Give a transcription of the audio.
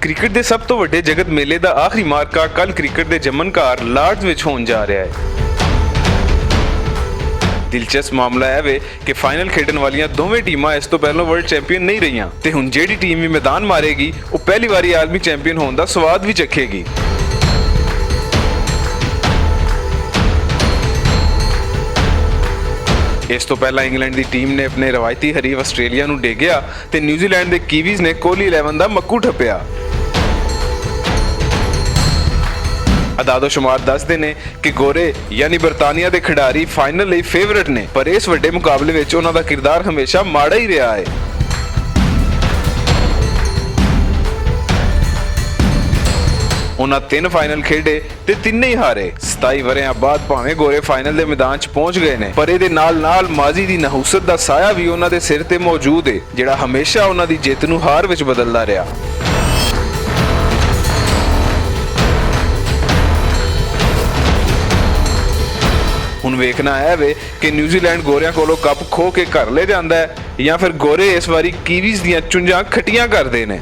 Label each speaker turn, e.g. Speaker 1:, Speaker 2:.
Speaker 1: Cricket के सब तो वड्डे जगत मेले का आखिरी मार्का कल क्रिकेट के जमनकार लॉर्ड्स विच होण जा रहा है। दिलचस्प मामला है वे कि फाइनल खेडन वाली दोवें टीमां इस तो पहलों वर्ल्ड चैंपीयन नहीं रही ते हुण जिहड़ी टीम भी मैदान मारेगी वो पहली बारी आलमी चैंपीयन होने का स्वाद भी चखेगी। इस तो पहला इंग्लैंड की टीम ने अपने रवायती हरीफ आस्ट्रेलिया नूं डेगिया ते न्यूजीलैंड के कीवीज ने कोहली 11 का मक्कू ठप्पिया। आदादो-शुमार दसदे ने कि गोरे यानी बरतानिया के खिडारी फाइनल लई फेवरेट ने, पर इस वड्डे मुकाबले विच उन्हां दा किरदार हमेशा माड़ा ही रहा है। उन्हां 3 फाइनल खेडे ते तिन्ने ही हारे। 27 वरियां बाद भावें गोरे फाइनल के मैदान च पहुंच गए ने, पर इहदे नाल-नाल माजी दी नहूसत दा साया भी उन्हां दे सिर ते मौजूद है, जिहड़ा हमेशा उन्हां दी जित नूं हार विच बदलदा रहा। हुण वेखना है वे कि न्यूजीलैंड गोरियां कोलों कप खो के घर ले जांदा है या फिर गोरे इस बारी कीवीज दीयां चुंझां खट्टियां करदे ने।